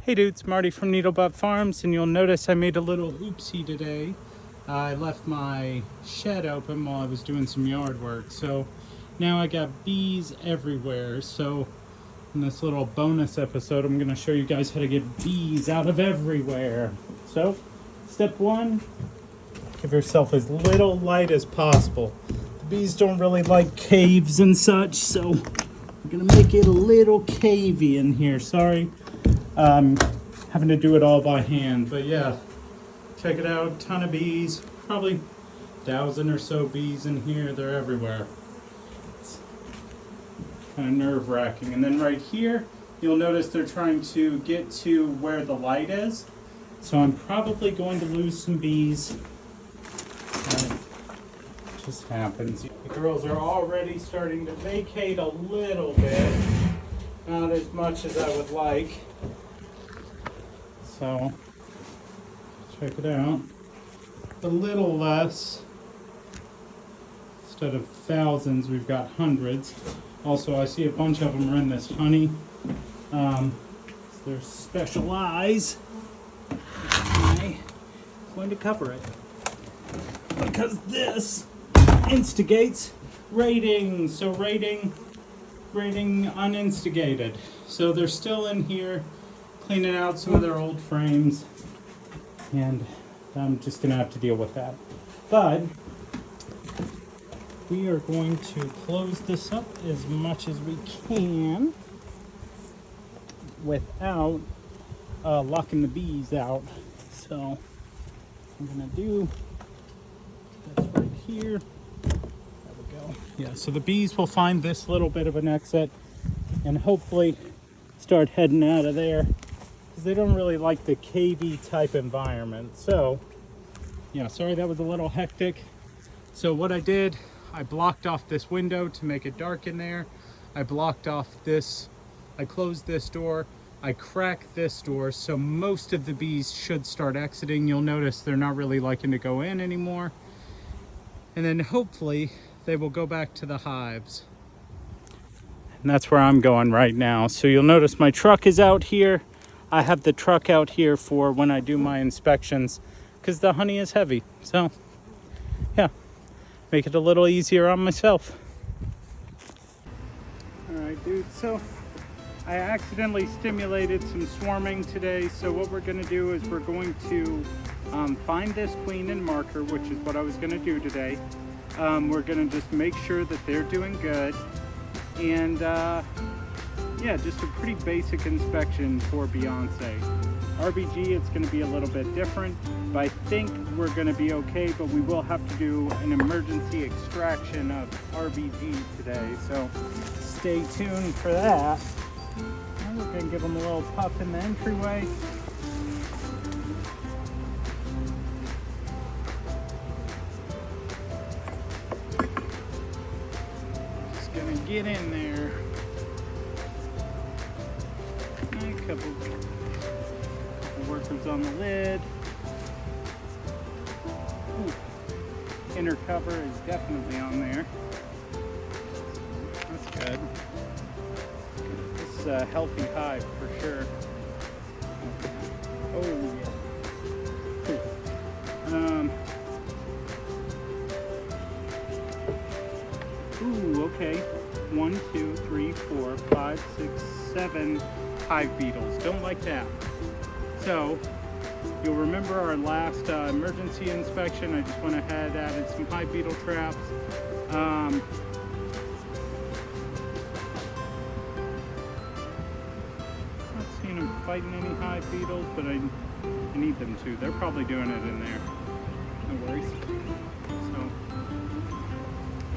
Hey dudes, Marty from Needlebutt Farms, and you'll notice I made a little oopsie today. I left my shed open while I was doing some yard work, so now I got bees everywhere. So in this little bonus episode, I'm going to show you guys how to get bees out of everywhere. So, step one, give yourself as little light as possible. The bees don't really like caves and such, so I'm going to make it a little cavey in here. Sorry. Having to do it all by hand, but yeah, check it out. Ton of bees, probably 1,000 or so bees in here. They're everywhere. It's kind of nerve-wracking. And then right here, you'll notice they're trying to get to where the light is. So I'm probably going to lose some bees. It just happens. The girls are already starting to vacate a little bit. Not as much as I would like. So, check it out. A little less. Instead of thousands, we've got hundreds. Also, I see a bunch of them are in this honey. There's special eyes. I'm going to cover it. Because this instigates raiding. So raiding uninstigated. So they're still in here, cleaning out some of their old frames, and I'm just gonna have to deal with that. But we are going to close this up as much as we can without locking the bees out. So I'm gonna do this right here. There we go. Yeah, so the bees will find this little bit of an exit and hopefully start heading out of there, because they don't really like the cavey type environment. So yeah, sorry that was a little hectic. So what I did, I blocked off this window to make it dark in there. I blocked off this, I closed this door, I cracked this door, so most of the bees should start exiting. You'll notice they're not really liking to go in anymore. And then hopefully they will go back to the hives. And that's where I'm going right now. So you'll notice my truck is out here. I have the truck out here for when I do my inspections, because the honey is heavy. So yeah, make it a little easier on myself. All right, dude, so I accidentally stimulated some swarming today. So what we're gonna do is we're going to find this queen and mark her, which is what I was gonna do today. We're gonna just make sure that they're doing good. And yeah, just a pretty basic inspection for Beeyonce. RBG, it's going to be a little bit different, but I think we're going to be okay, but we will have to do an emergency extraction of RBG today, so stay tuned for that. And we're going to give them a little puff in the entryway. Just going to get in there. A couple workers on the lid. Ooh. Inner cover is definitely on there. That's good. This is a healthy hive for sure. Oh yeah. Ooh, okay. 1, 2, 3, 4, 5, 6, 7 hive beetles. Don't like that. So you'll remember our last emergency inspection. I just went ahead, added some hive beetle traps. Not seeing them fighting any hive beetles, but I need them to. They're probably doing it in there. No worries. So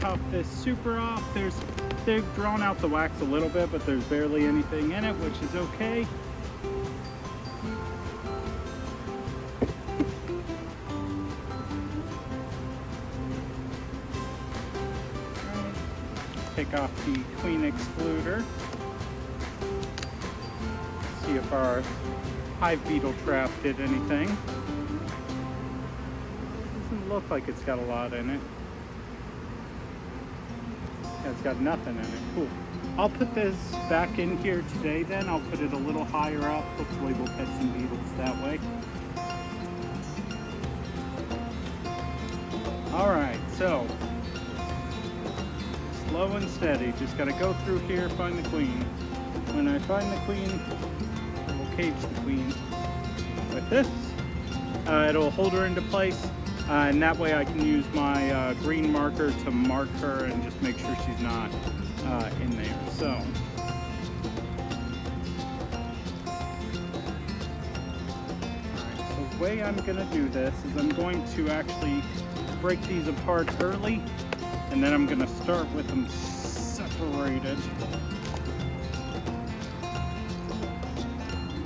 pop this super off. They've drawn out the wax a little bit, but there's barely anything in it, which is okay. Take off the queen excluder. See if our hive beetle trap did anything. Doesn't look like it's got a lot in it. Yeah, it's got nothing in it. Cool. I'll put this back in here today then. I'll put it a little higher up. Hopefully we'll catch some beetles that way. Alright, so slow and steady. Just gotta go through here, find the queen. When I find the queen, I will cage the queen with this. It'll hold her into place, and that way I can use my green marker to mark her and just make sure she's not in there. So alright, so the way I'm gonna do this is I'm going to actually break these apart early, and then I'm gonna start with them separated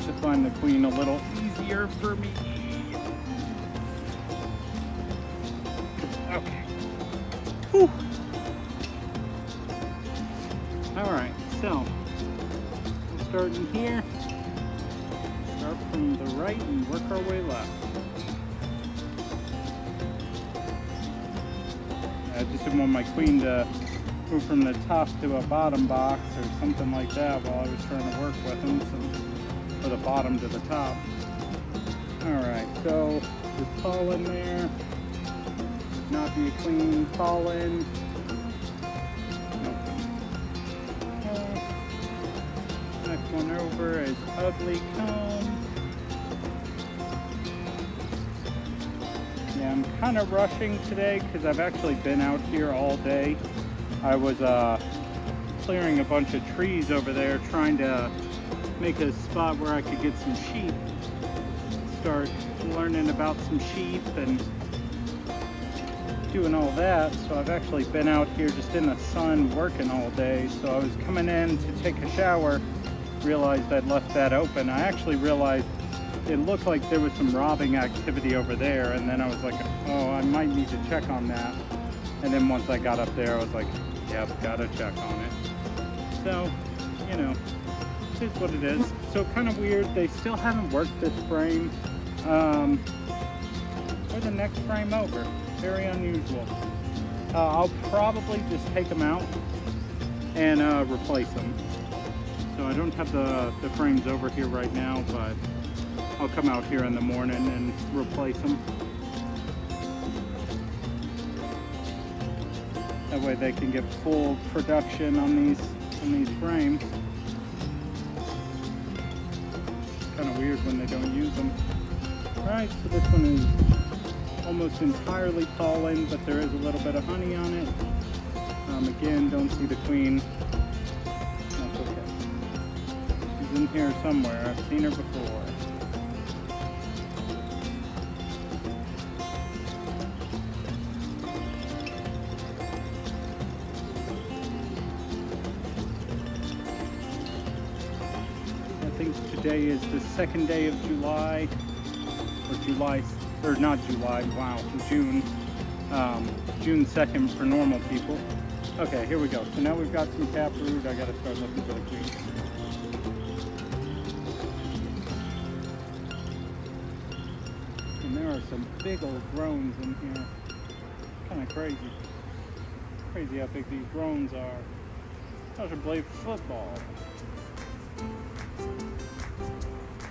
to find the queen a little easier for me. Okay. Whew. Alright, so we'll start in here, start from the right and work our way left. I just didn't want my queen to move from the top to a bottom box or something like that while I was trying to work with them, so, or the bottom to the top. Alright, so there's pollen there. Not be a queen pollen. Next one over is ugly comb. Yeah, I'm kind of rushing today because I've actually been out here all day. I was clearing a bunch of trees over there, trying to make a spot where I could get some sheep. Start learning about some sheep and doing all that. So I've actually been out here just in the sun working all day. So I was coming in to take a shower, realized I'd left that open. I actually realized it looked like there was some robbing activity over there, and then I was like, oh, I might need to check on that. And then once I got up there, I was like, yep, gotta check on it. So, you know, it is what it is. So kind of weird, they still haven't worked this frame or the next frame over. Very unusual. I'll probably just take them out and replace them. So I don't have the frames over here right now, but I'll come out here in the morning and replace them. That way they can get full production on these frames. It's kind of weird when they don't use them. Alright, so this one is almost entirely pollen, but there is a little bit of honey on it. Again, don't see the queen. That's okay. She's in here somewhere. I've seen her before. I think today is the second day of July, or not July, wow, June. June 2nd for normal people. Okay, here we go. So now we've got some taproot. I gotta start looking for the queen. And there are some big old drones in here. Kind of crazy. Crazy how big these drones are. I should play football.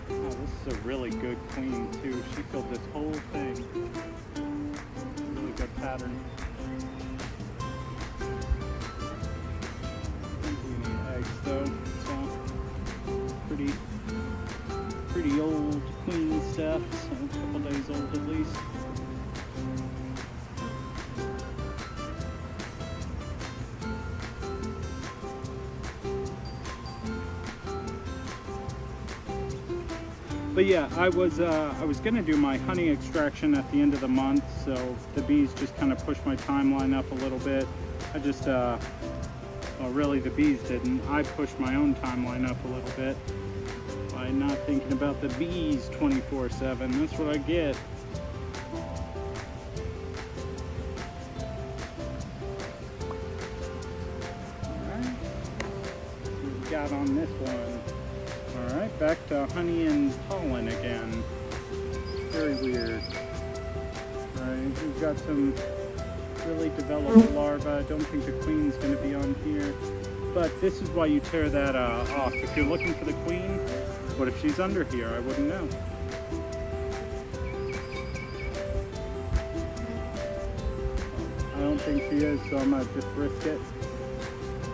Oh, this is a really good queen too. She filled this whole thing. Really good pattern. I think we need eggs though. So pretty old queen stuff. So a couple days old at least. But yeah, I was gonna do my honey extraction at the end of the month, so the bees just kind of pushed my timeline up a little bit. I just, well, really the bees didn't. I pushed my own timeline up a little bit by not thinking about the bees 24/7. That's what I get. All right, what we got on this one? Alright, back to honey and pollen again. Very weird. Alright, we've got some really developed larvae. I don't think the queen's going to be on here. But this is why you tear that off. If you're looking for the queen, what if she's under here? I wouldn't know. I don't think she is, so I'm gonna just risk it.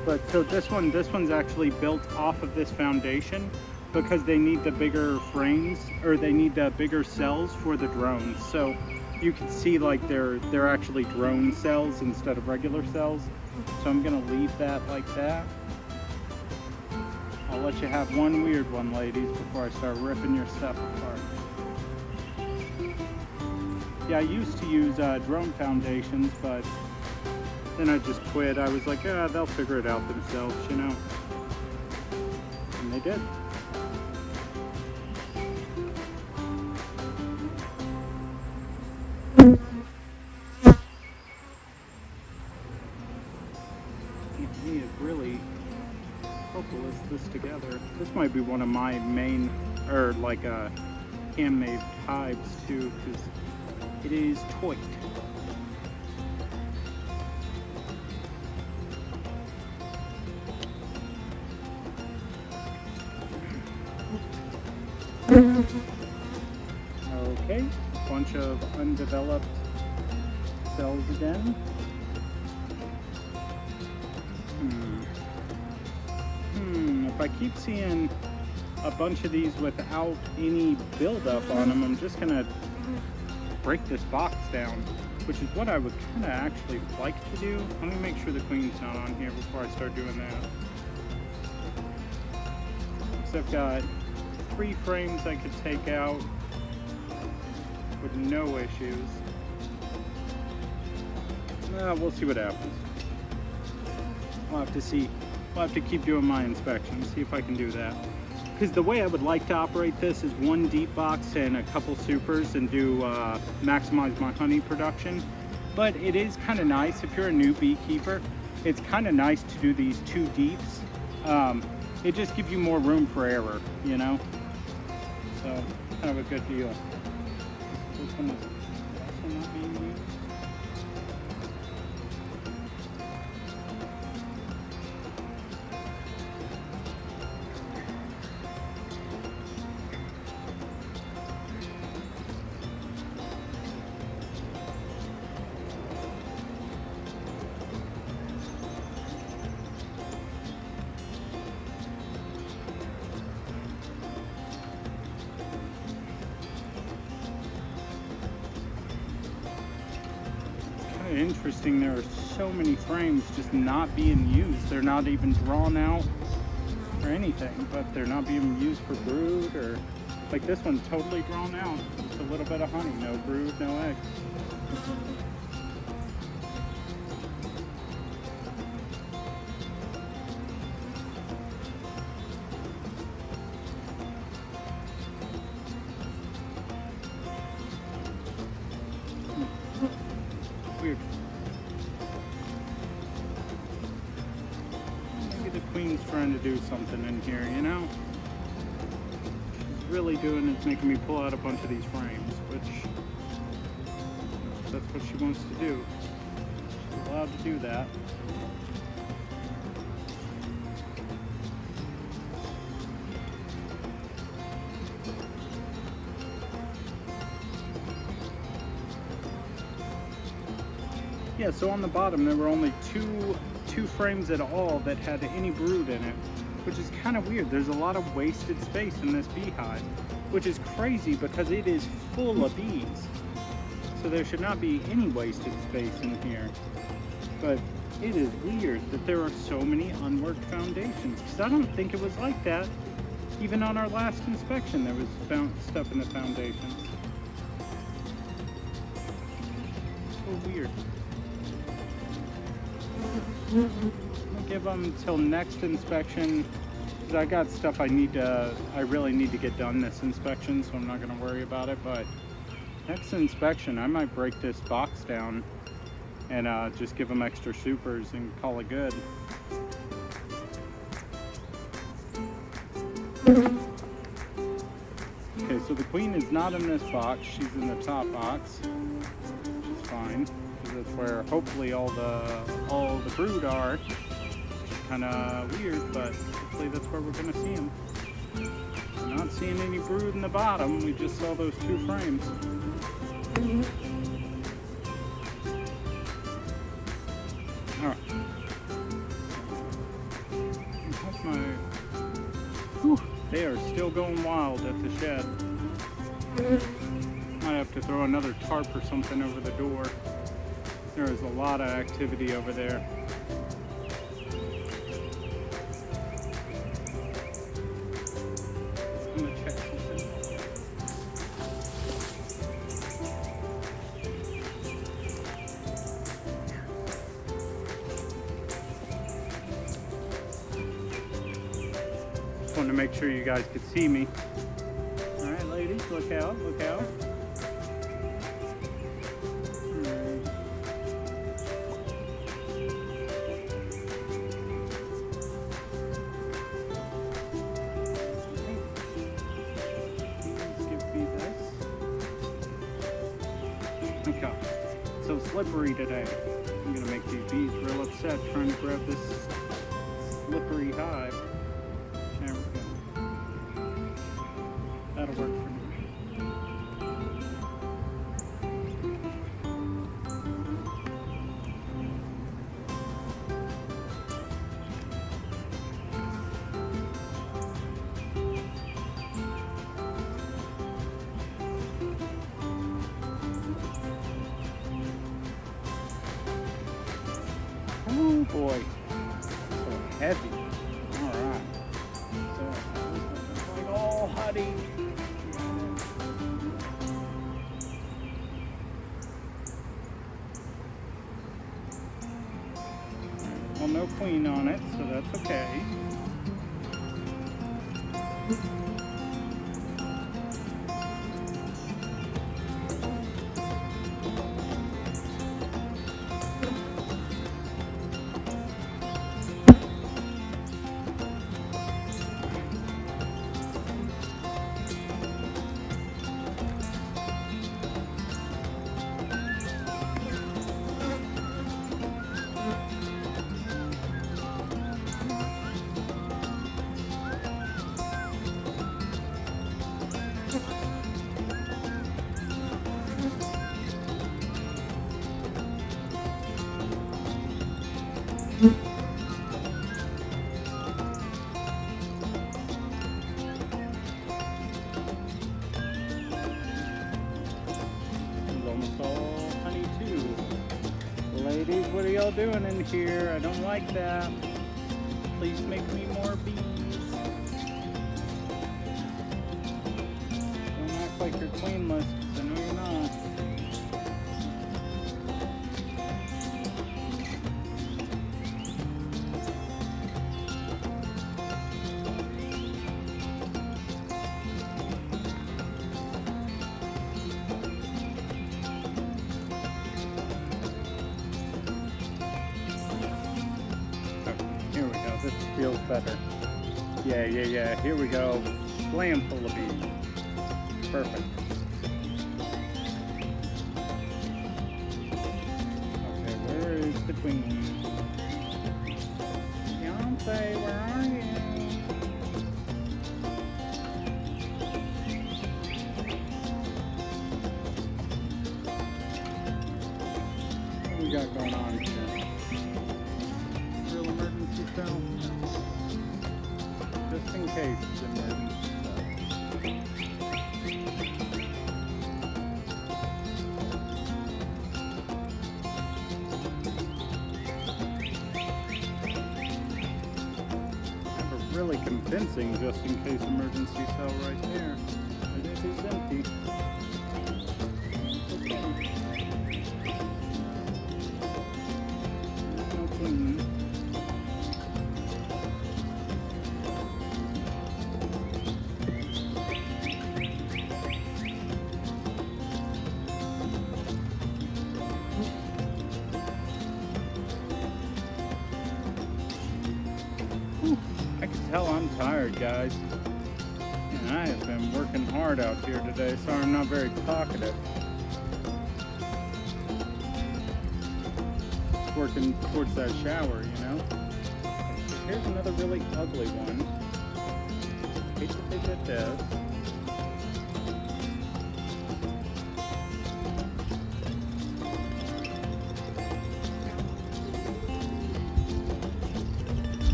But so this one's actually built off of this foundation because they need the bigger frames, or they need the bigger cells for the drones. So you can see like they're actually drone cells instead of regular cells. So I'm gonna leave that like that. I'll let you have one weird one, ladies, before I start ripping your stuff apart. Yeah, I used to use drone foundations, but then I just quit. I was like, yeah, they'll figure it out themselves, you know? And they did. He is really purple this together. This might be one of my main, or like handmade hives too, because it is toit. Okay, bunch of undeveloped cells again. If I keep seeing a bunch of these without any buildup on them, I'm just gonna break this box down, which is what I would kind of actually like to do. Let me make sure the queen's not on here before I start doing that. So I've got 3 frames I could take out with no issues. We'll see what happens. We'll have to see. We'll have to keep doing my inspections, see if I can do that. Because the way I would like to operate this is 1 deep box and a couple supers and do maximize my honey production. But it is kind of nice if you're a new beekeeper. It's kind of nice to do these 2 deeps. It just gives you more room for error, you know? So, kind of a good deal. This one is also not being used. Interesting, there are so many frames just not being used. They're not even drawn out or anything, but they're not being used for brood, or like this one's totally drawn out. Just a little bit of honey, no brood, no eggs. Weird. Maybe the queen's trying to do something in here, you know? She's really doing is making me pull out a bunch of these frames, which that's what she wants to do. She's allowed to do that. Yeah, so on the bottom there were only two frames at all that had any brood in it, which is kind of weird. There's a lot of wasted space in this beehive, which is crazy because it is full of bees. So there should not be any wasted space in here. But it is weird that there are so many unworked foundations, because I don't think it was like that. Even on our last inspection there was stuff in the foundations. So weird. I'll give them till next inspection, because I got stuff I really need to get done this inspection, so I'm not going to worry about it. But next inspection I might break this box down and just give them extra supers and call it good. Okay, so the queen is not in this box, she's in the top box, which is fine. That's where hopefully all the brood are, kind of weird, but hopefully that's where we're going to see them. I'm not seeing any brood in the bottom. We just saw those 2 frames. Alright. They are still going wild at the shed. Might have to throw another tarp or something over the door. There is a lot of activity over there. I'm gonna check something. Just wanted to make sure you guys could see me. All right, ladies, look out, look out. Okay, it's so slippery today. I'm gonna make these bees real upset trying to grab this slippery hive. There we go. That'll work for me. Oh boy, so heavy. Alright. So, it's like all honey. Well, no queen on it, so that's okay. Ladies, what are y'all doing in here? I don't like that. Please make me more bees. Don't act like you're queenless, because I know you're not. This feels better. Yeah. Here we go. Slam full of bees. Perfect. Okay, where is the queen? Beeyonce, where are you? What do we got going on here? Real emergency cell? Just in case it's an emergency cell. I have a really convincing just in case emergency cell right there. But it is empty. I can tell I'm tired, guys. And I have been working hard out here today, so I'm not very talkative. Working towards that shower, you know? here's another really ugly one. Hate to think it does.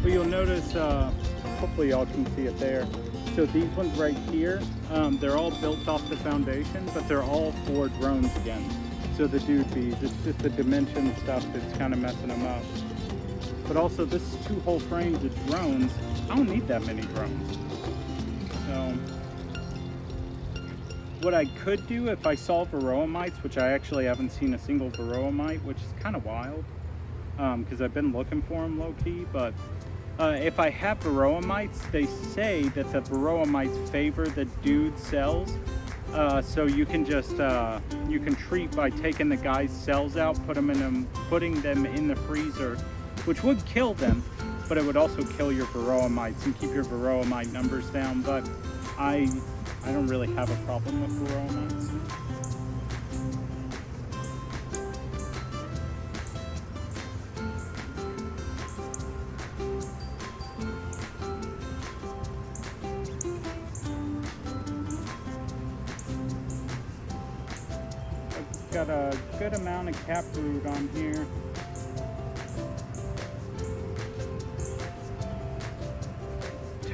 But you'll notice, hopefully y'all can see it there. So these ones right here, they're all built off the foundation, but they're all for drones again. So the dude bees, it's just the dimension stuff that's kind of messing them up. But also this is 2 whole frames of drones. I don't need that many drones. So what I could do if I saw varroa mites, which I actually haven't seen a single varroa mite, which is kind of wild, because I've been looking for them low-key, but if I have varroa mites, they say that the varroa mites favor the dude cells. So you can just you can treat by taking the guy's cells out, putting them in the freezer, which would kill them, but it would also kill your varroa mites and keep your varroa mite numbers down. But I don't really have a problem with varroa mites. Got a good amount of caproot on here.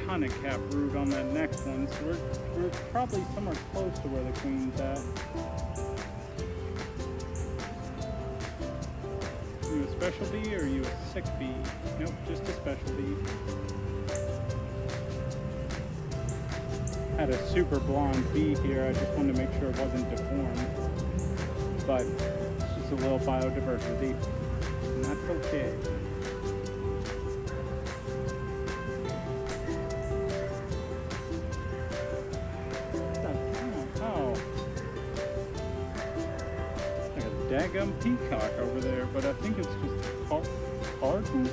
Ton of caproot on that next one, so we're probably somewhere close to where the queen's at. You a special bee or are you a sick bee? Nope, just a special bee. Had a super blonde bee here. I just wanted to make sure it wasn't deformed. But it's just a little biodiversity, and that's okay. Oh, like a daggum peacock over there, but I think it's just a cardinal.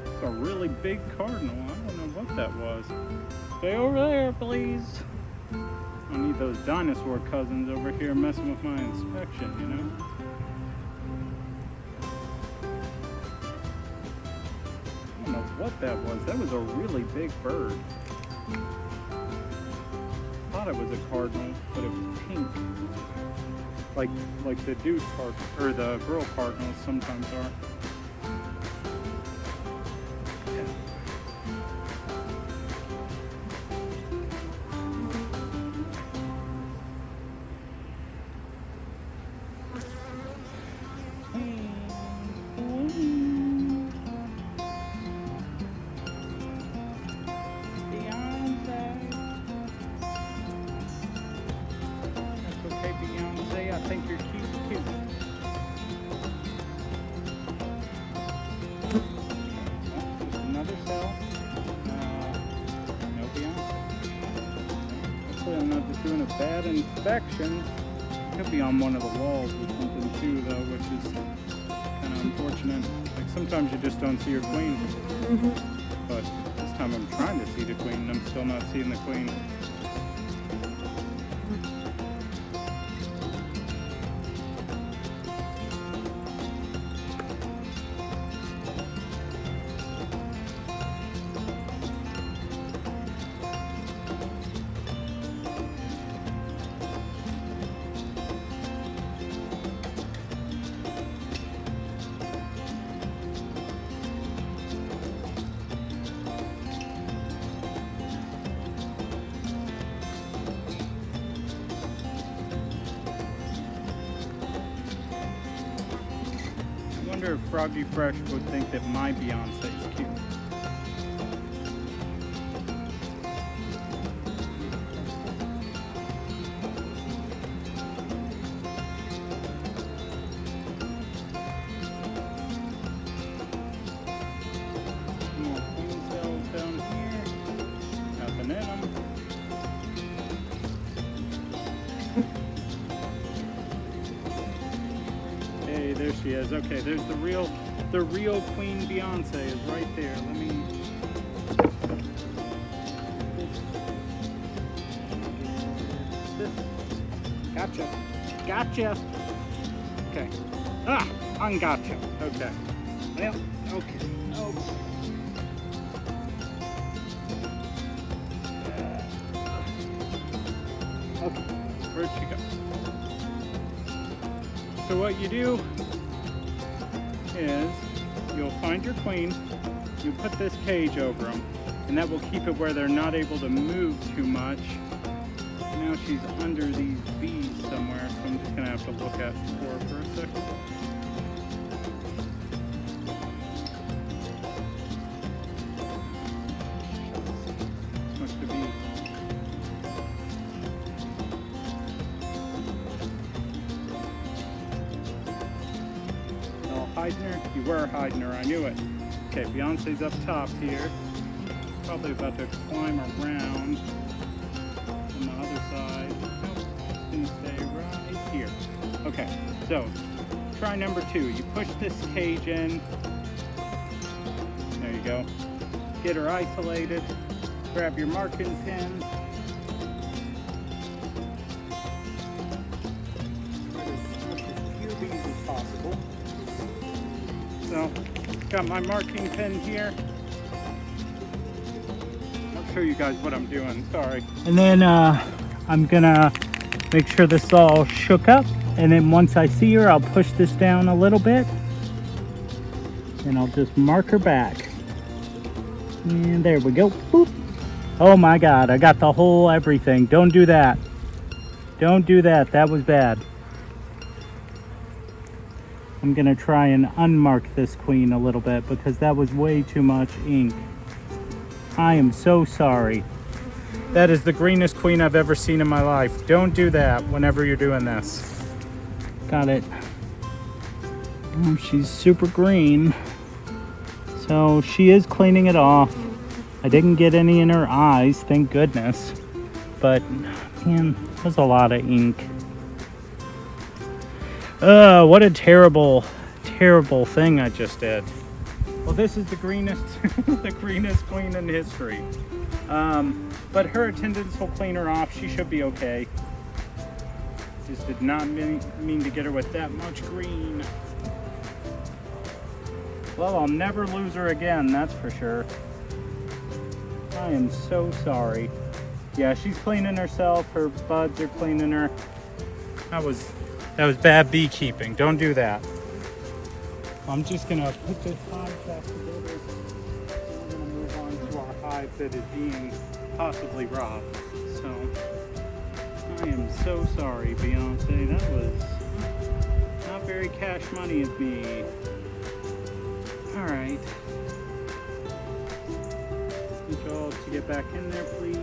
It's a really big cardinal. I don't know what that was. Stay over there, please. I need those dinosaur cousins over here messing with my inspection, you know? I don't know what that was. That was a really big bird. I thought it was a cardinal, but it was pink. Like the dude cardinal, or the girl cardinals sometimes are. Beeyonce, I think you're cute. Just another cell. No Beeyonce. Hopefully I'm not just doing a bad inspection. Could be on one of the walls or something too, though, which is kind of unfortunate. Like sometimes you just don't see your queen. But this time I'm trying to see the queen and I'm still not seeing the queen. I wonder if Froggy Fresh would think that my Beeyonce is cute. More queen cells down here. Nothing in them. Hey, there she is. Okay, there's the real Queen Beeyonce is right there. Let me. Gotcha. Okay. Ungotcha. Okay. Well, okay. Okay, where'd she go? So what you do is you'll find your queen, you put this cage over them, and that will keep it where they're not able to move too much. Now she's under these bees somewhere, so I'm just gonna have to look at her for a second. Must be. Oh, hiding her? You were hiding her, I knew it. Okay, Beeyonce's up top here. Probably about to climb around on the other side. Nope, just gonna stay right here. Okay, so try number 2. You push this cage in. There you go. Get her isolated. Grab your marking pin. Try to smush as few bees as possible. So, got my marking pin here. I'll show you guys what I'm doing, sorry. And then I'm gonna make sure this is all shook up. And then once I see her, I'll push this down a little bit. And I'll just mark her back. And there we go, boop. Oh my God, I got the whole everything. Don't do that. Don't do that, that was bad. I'm gonna try and unmark this queen a little bit because that was way too much ink. I am so sorry. That is the greenest queen I've ever seen in my life. Don't do that whenever you're doing this. Got it. Oh, she's super green. So she is cleaning it off. I didn't get any in her eyes, thank goodness. But man, there's a lot of ink. What a terrible, terrible thing I just did. Well, this is the greenest, the greenest queen in history. But her attendants will clean her off. She should be okay. Just did not mean to get her with that much green. Well, I'll never lose her again, that's for sure. I am so sorry. Yeah, she's cleaning herself. Her buds are cleaning her. That was bad beekeeping. Don't do that. I'm just gonna put this hive back together. We're gonna move on to our hive that is being possibly robbed. So I am so sorry, Beeyonce. That was not very cash money of me. All right. Need y'all to get back in there, please.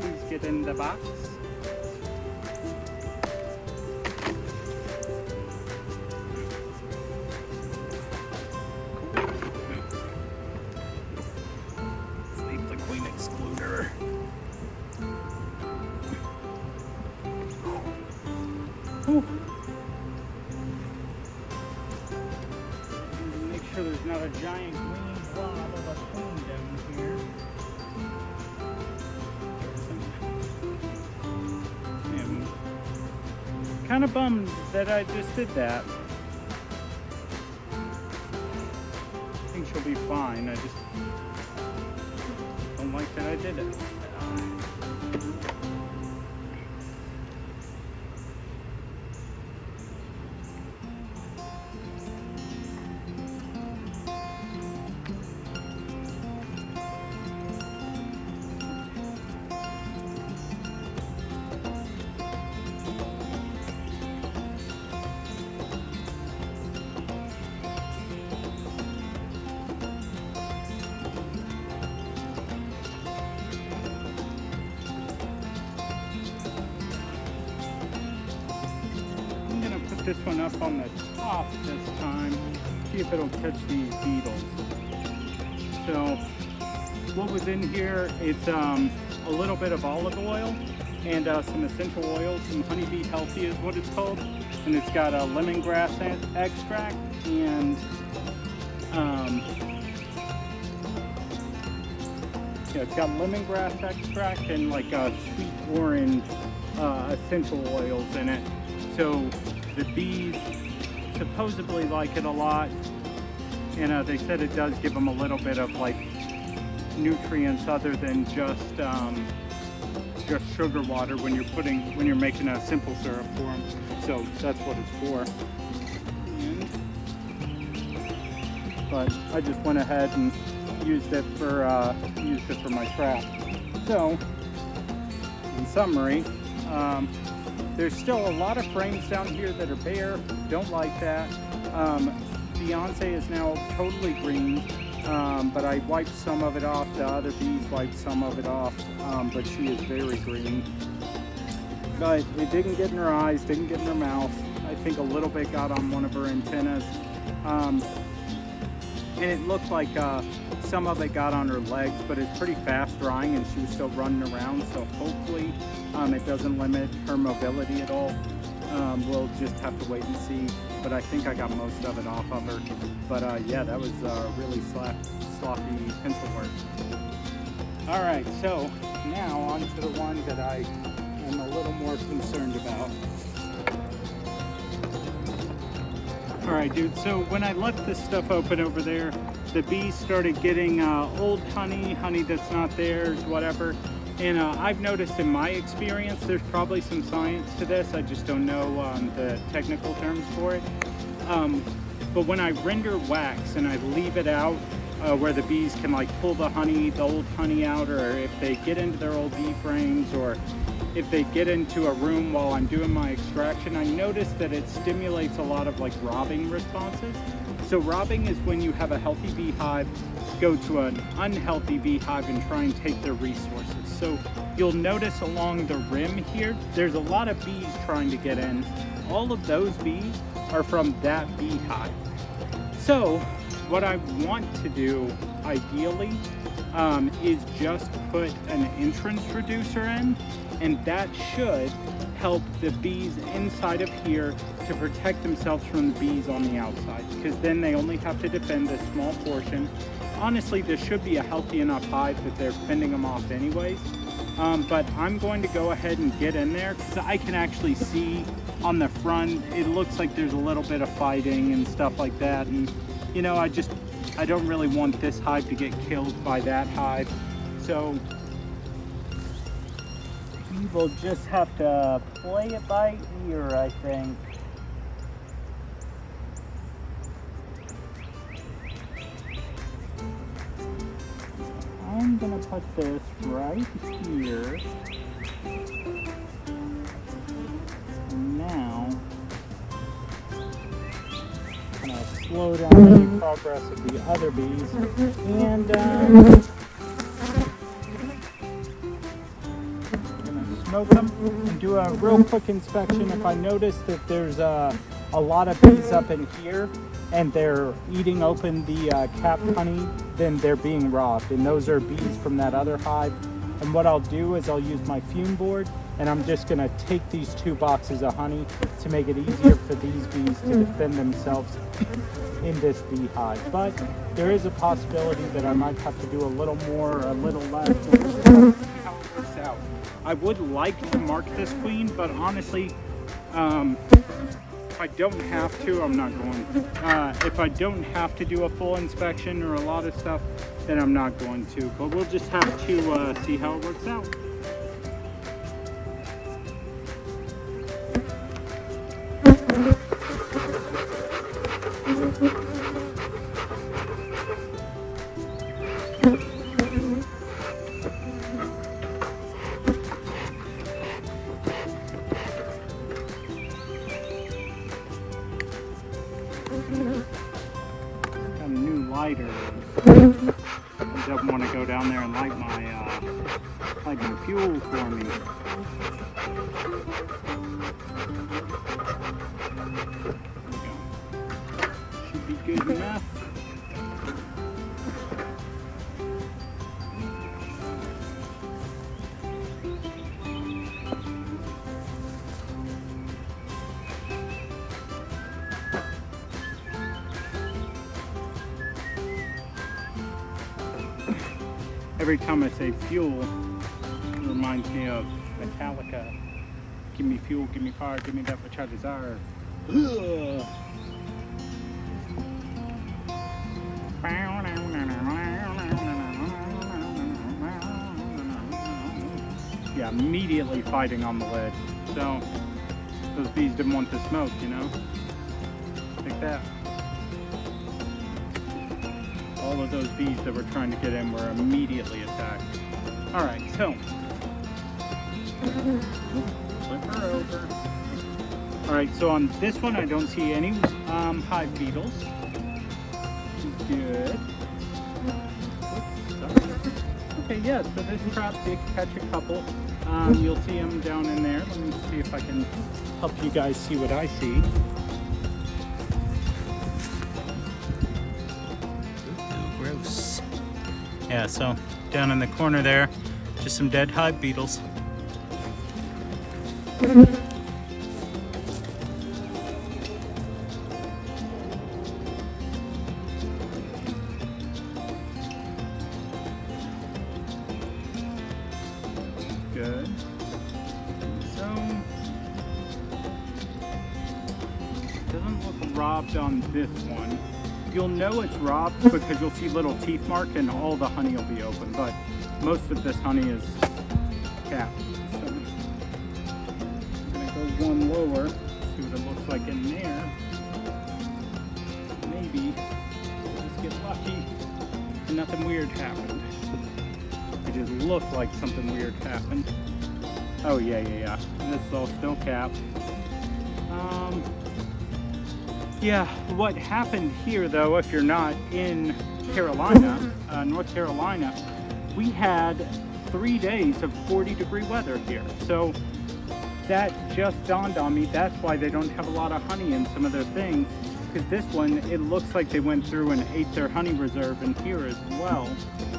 Please get in the box. Leave the queen excluder. Ooh. Make sure there's not a giant green blob of a queen down here. I'm kind of bummed that I just did that. I think she'll be fine. I just don't like that I did it. This one up on the top this time, see if it'll catch these beetles. So what was in here, it's a little bit of olive oil and some essential oils, some honeybee healthy is what it's called, and it's got a lemongrass extract and yeah, it's got lemongrass extract and like sweet orange essential oils in it. So the bees supposedly like it a lot, and they said it does give them a little bit of like nutrients other than just just sugar water when you're making a simple syrup for them. So that's what it's for. But I just went ahead and used it for my trap. So in summary, there's still a lot of frames down here that are bare. Don't like that. Beeyonce is now totally green, but I wiped some of it off. The other bees wiped some of it off, but she is very green. But it didn't get in her eyes, didn't get in her mouth. I think a little bit got on one of her antennas. And it looked like some of it got on her legs, but it's pretty fast drying and she was still running around, so hopefully it doesn't limit her mobility at all. We'll just have to wait and see, but I think I got most of it off of her. But yeah, that was really sloppy pencil work. Alright, so now on to the one that I am a little more concerned about. Alright dude, so when I left this stuff open over there, the bees started getting old honey that's not theirs, whatever. And I've noticed in my experience, there's probably some science to this. I just don't know the technical terms for it. But when I render wax and I leave it out where the bees can like pull the old honey out, or if they get into their old bee frames, or if they get into a room while I'm doing my extraction, I notice that it stimulates a lot of like robbing responses. So robbing is when you have a healthy beehive go to an unhealthy beehive and try and take their resources. So you'll notice along the rim here, there's a lot of bees trying to get in. All of those bees are from that beehive. So what I want to do ideally is just put an entrance reducer in, and that should help the bees inside of here to protect themselves from the bees on the outside, because then they only have to defend a small portion. Honestly, this should be a healthy enough hive that they're fending them off anyways. But I'm going to go ahead and get in there because I can actually see on the front, it looks like there's a little bit of fighting and stuff like that. And you know, I don't really want this hive to get killed by that hive. So we will just have to play it by ear, I think. I'm gonna put this right here. And now, I'm gonna slow down the progress of the other bees. And I'm gonna smoke them and do a real quick inspection. If I notice that there's a lot of bees up in here and they're eating open the capped honey, then they're being robbed, and those are bees from that other hive. And what I'll do is I'll use my fume board, and I'm just gonna take these 2 boxes of honey to make it easier for these bees to defend themselves in this beehive. But there is a possibility that I might have to do a little more or a little less, so we'll just have to see how it works out. I would like to mark this queen, but honestly, if I don't have to, I'm not going. If I don't have to do a full inspection or a lot of stuff, then I'm not going to. But we'll just have to see how it works out. Got a new lighter. I don't want to go down there and light my fuel for me. There we go. Should be good enough. Every time I say fuel, it reminds me of Metallica. Give me fuel, give me fire, give me that which I desire. Ugh. Yeah, immediately fighting on the lid. So those bees didn't want the smoke, you know? Like that. All of those bees that were trying to get in were immediately attacked. All right, so flip her over. All right, so on this one, I don't see any hive beetles. Good. Oops, okay, yeah, so this trap did catch a couple. You'll see them down in there. Let me see if I can help you guys see what I see. Ooh, gross. Yeah, so down in the corner there, just some dead hive beetles. Good. So, doesn't look robbed on this one. You'll know it's robbed because you'll see little teeth mark and all the honey will be open, but most of this honey is capped. So, I'm gonna go one lower, see what it looks like in there. Maybe we'll just get lucky and nothing weird happened. It just looked like something weird happened. Oh yeah. This is all still capped. Yeah, what happened here though, if you're not in Carolina, North Carolina, we had 3 days of 40-degree weather here. So that just dawned on me. That's why they don't have a lot of honey in some of their things. Because this one, it looks like they went through and ate their honey reserve in here as well.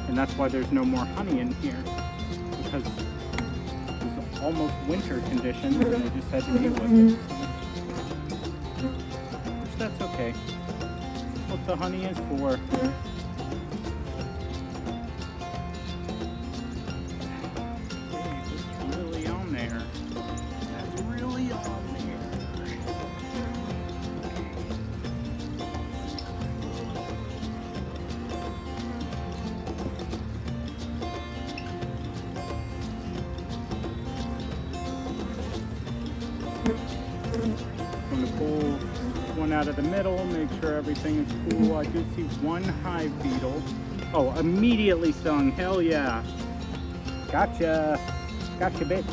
And that's why there's no more honey in here. Because it's almost winter conditions and they just had to deal with it. Which that's okay. That's what the honey is for. Hey, it's really on there. That's really on there. I'm going to pull one out of the middle, make sure everything is cool. I do see one hive beetle. Oh, immediately stung. Hell yeah. Gotcha. Gotcha, bitch.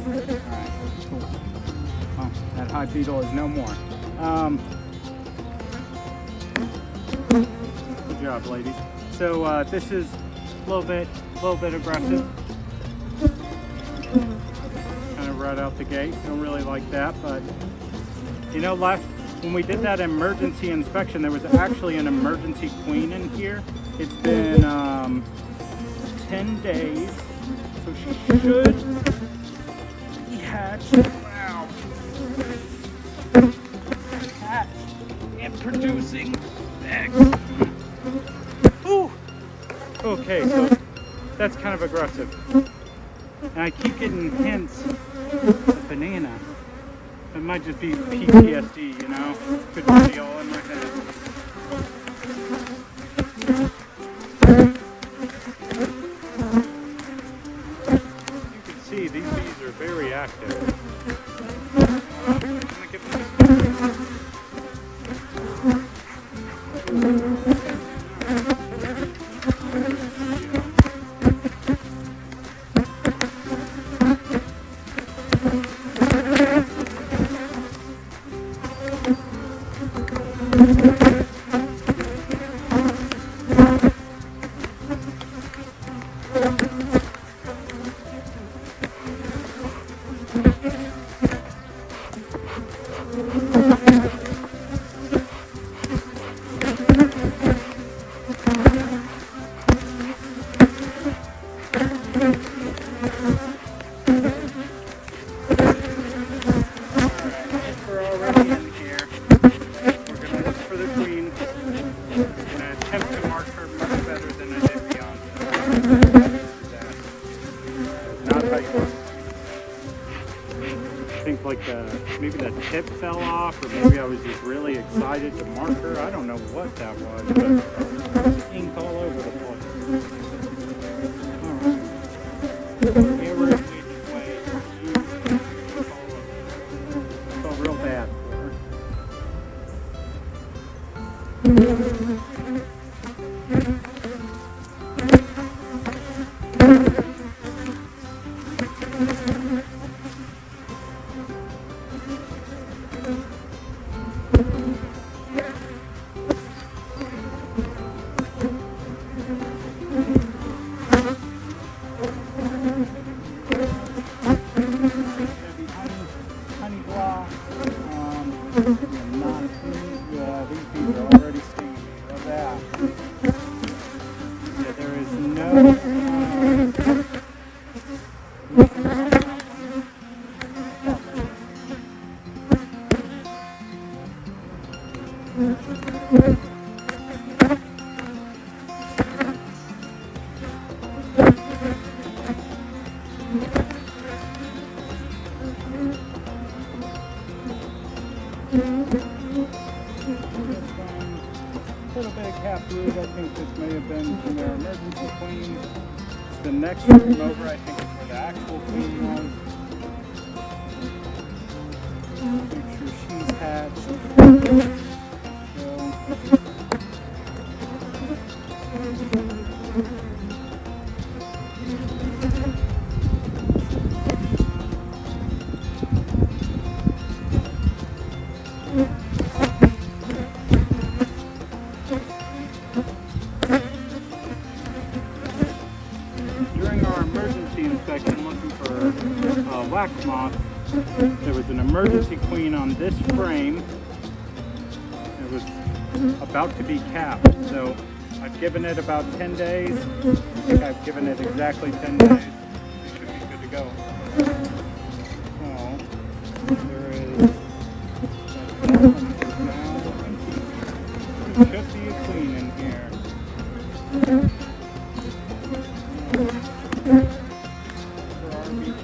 Alright, cool. Oh, that hive beetle is no more. Good job, ladies. So this is a little bit aggressive. Kind of right out the gate. Don't really like that, but you know, when we did that emergency inspection, there was actually an emergency queen in here. It's been 10 days, so she should be hatched. Wow. Hatched and producing eggs. Ooh. Okay, so that's kind of aggressive. And I keep getting hints of banana. It might just be PTSD, you know? Could be all in my head. You can see these bees are very active. I'm gonna give them maybe the tip fell off, or maybe I was just really excited to mark her. I don't know what that was, but there was ink all over the place. Mirror image way. I felt real bad for her. Honey block. Not these things are already stinging me. Love that. Yeah, there is no. Little bit of cat food. I think this may have been from their emergency queen. The next room over, I think, is where the actual queen was. Make sure she's hatched. During our emergency inspection looking for wax moth, there was an emergency queen on this frame. It was about to be capped, so I've given it about 10 days. I think I've given it exactly 10 days. It should be good to go. Oh, there is there should be a queen in here. For RBG.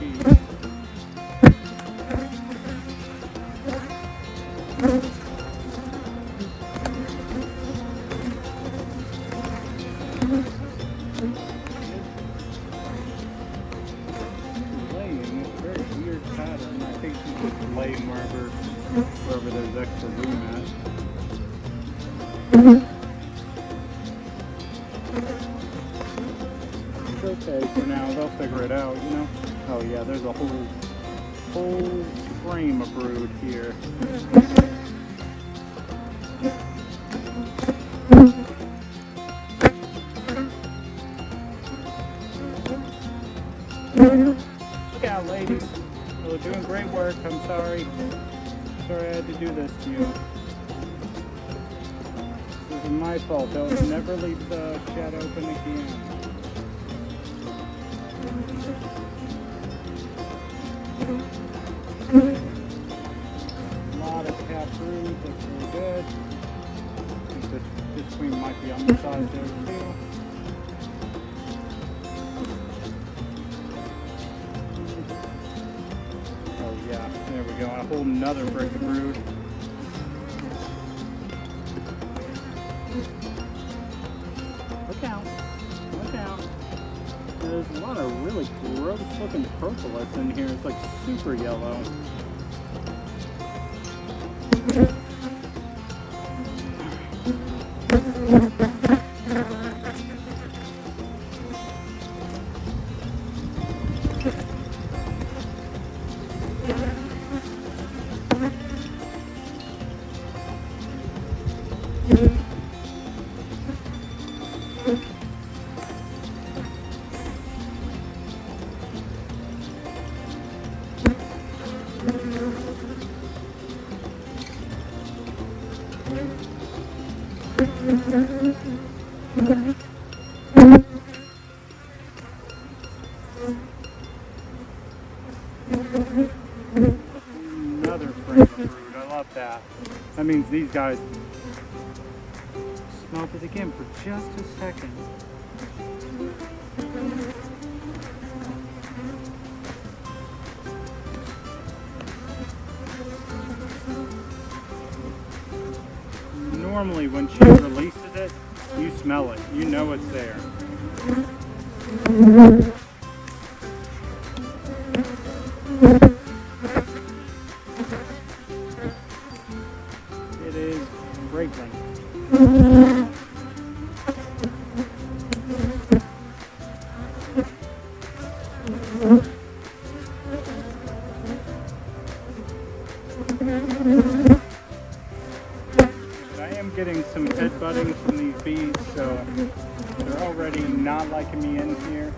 Laying, it's a very weird pattern. I think she's just laying wherever there's extra room at. It's okay for now, they'll figure it out, you know? Oh yeah, there's a whole frame of brood here. Look out, ladies. You're doing great work. I'm sorry. Sorry I had to do this to you. This is my fault. Don't never leave the shed open again. A lot of cat food. That's really good. I think this queen might be on the side there too. Oh yeah, there we go. A whole nother brick of brood. Look out. Look out. There's a lot of really gross looking propolis in here. It's like super yellow. Another frame of brood. I love that. That means these guys smelled it again for just a second. Normally when she releases it, you smell it. You know it's there. It is greatly. I am getting some headbutting from these bees, so they're already not liking me in here.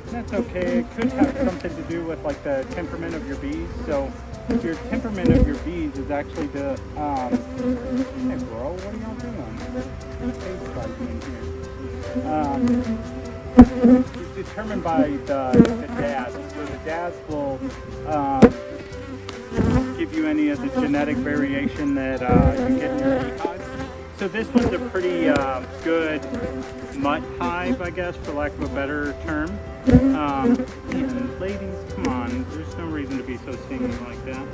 That's okay. It could have something to do with like the temperament of your bees. So if your temperament of your bees is actually the hey bro, what are y'all doing? It's determined by the dads. So the dads will give you any of the genetic variation that you get in your beehives. So this one's a pretty good mutt hive, I guess, for lack of a better term. Man, ladies, come on. There's no reason to be so stingy like that.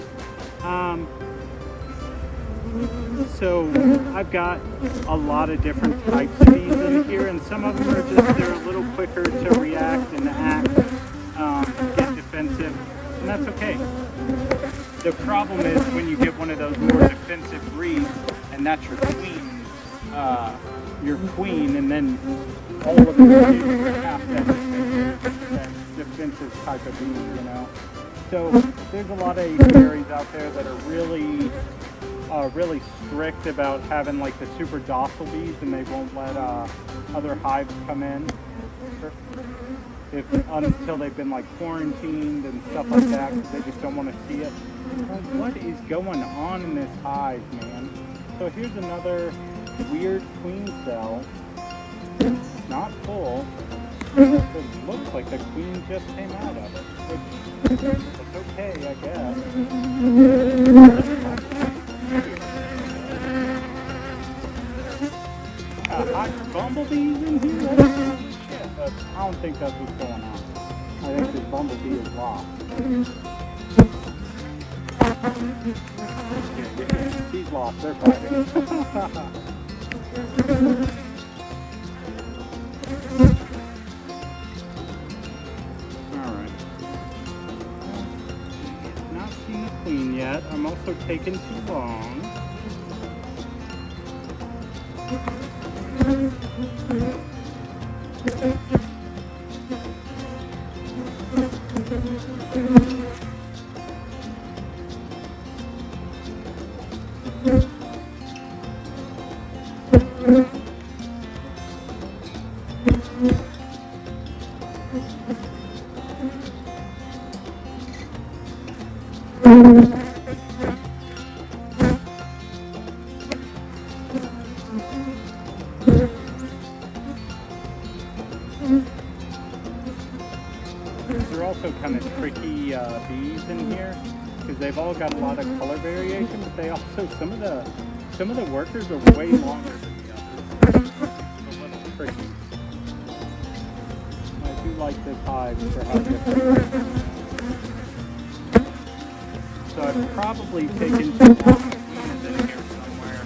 So I've got a lot of different types of bees in here, and some of them are just, they're a little quicker to react and act, get defensive, and that's okay. The problem is when you get one of those more defensive breeds, and that's your queen, and then all of your kids are half that defensive type of bee, you know. So there's a lot of apiaries out there that are really strict about having like the super docile bees, and they won't let other hives come in until they've been like quarantined and stuff like that, because they just don't want to see it. Well, what is going on in this hive, man? So here's another weird queen cell. It's not full. It looks like the queen just came out of it, which it's okay, I guess. Hot bumblebees in here? Shit, I don't think that's what's going on. I think this bumblebee is lost. Yeah, he's lost. They're fighting. Alright. Not seen the queen yet. I'm also taking too long. They're also kind of tricky bees in here, because they've all got a lot of color variation, but they also, some of the workers are way longer than the others. It's a little tricky. I do like this hive for how different. So I've probably taken too long. The queen is in here somewhere.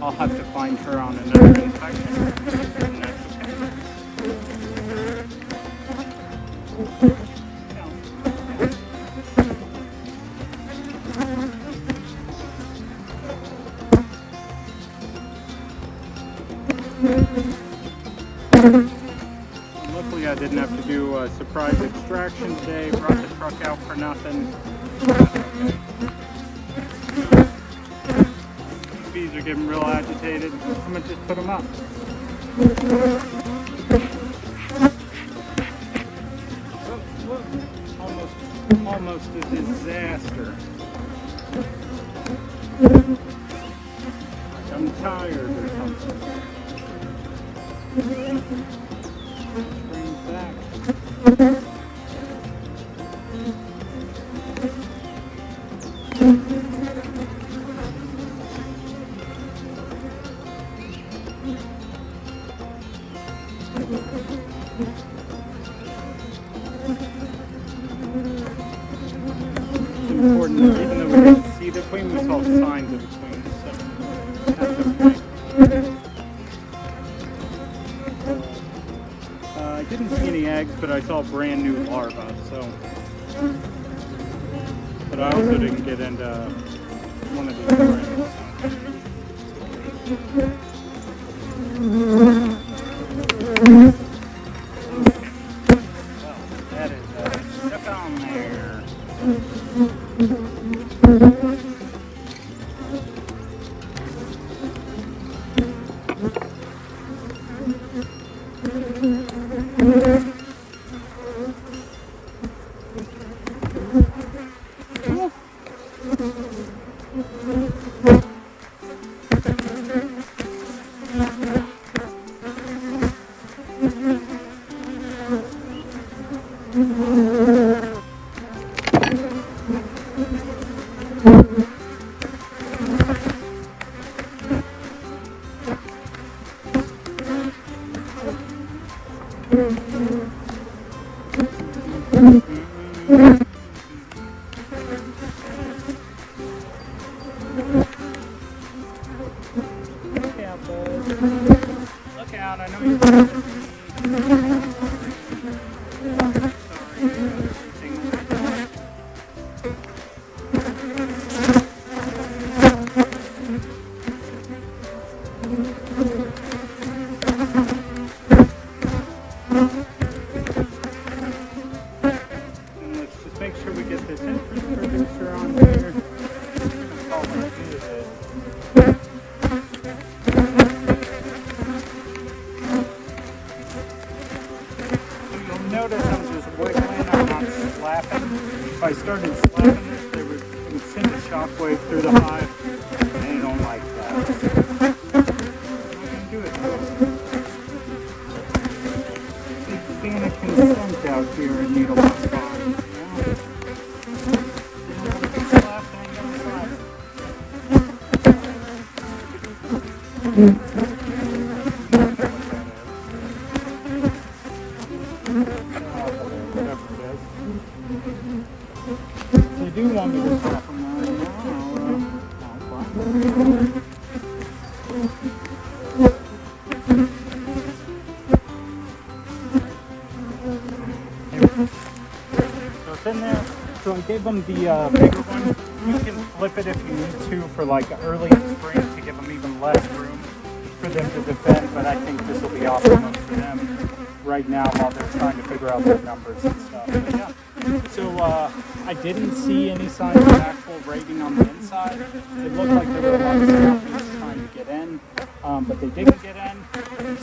I'll have to find her on another inspection, and that's okay. Luckily I didn't have to do a surprise extraction today, brought the truck out for nothing. These bees are getting real agitated. I'm going to just put them up. Almost a disaster. Like I'm tired or something. Brings back. It's important that even though we didn't see the queen, we saw signs of the queen, so that's okay. I didn't see any eggs, but I saw brand new larvae, so but I also didn't get into one of these frames. Well, that is stuck on there. Look out, bud. Look out, I know you're watching me. And let's just make sure we get this entrance producer on here. Oh, let's do this. Notice I'm just wiggling, I'm not slapping. If I started slapping this, it would send a shockwave through the hive, and I don't like that. I'm not going to do it though. Big fan of consent out here in Needlewood Farm. Slap, ain't gonna slap. They do want me to stop them So it's in there. So I gave them the bigger one. You can flip it if you need to for like early spring to give them even less room for them to defend, but I think this will be optimum for them right now while they're trying to figure out their numbers and stuff. But yeah. So I didn't see any signs of actual raiding on the inside. It looked like there were a lot of scalpies trying to get in, but they didn't get in,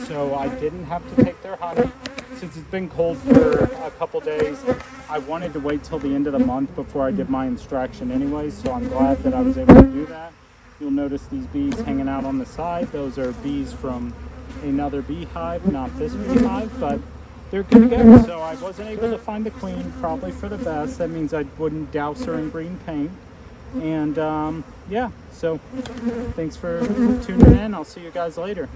so I didn't have to take their honey. Since it's been cold for a couple days, I wanted to wait till the end of the month before I did my extraction anyway, so I'm glad that I was able to do that. You'll notice these bees hanging out on the side. Those are bees from another beehive, not this beehive, but they're good to go. So I wasn't able to find the queen, probably for the best. That means I wouldn't douse her in green paint. And yeah, so thanks for tuning in. I'll see you guys later.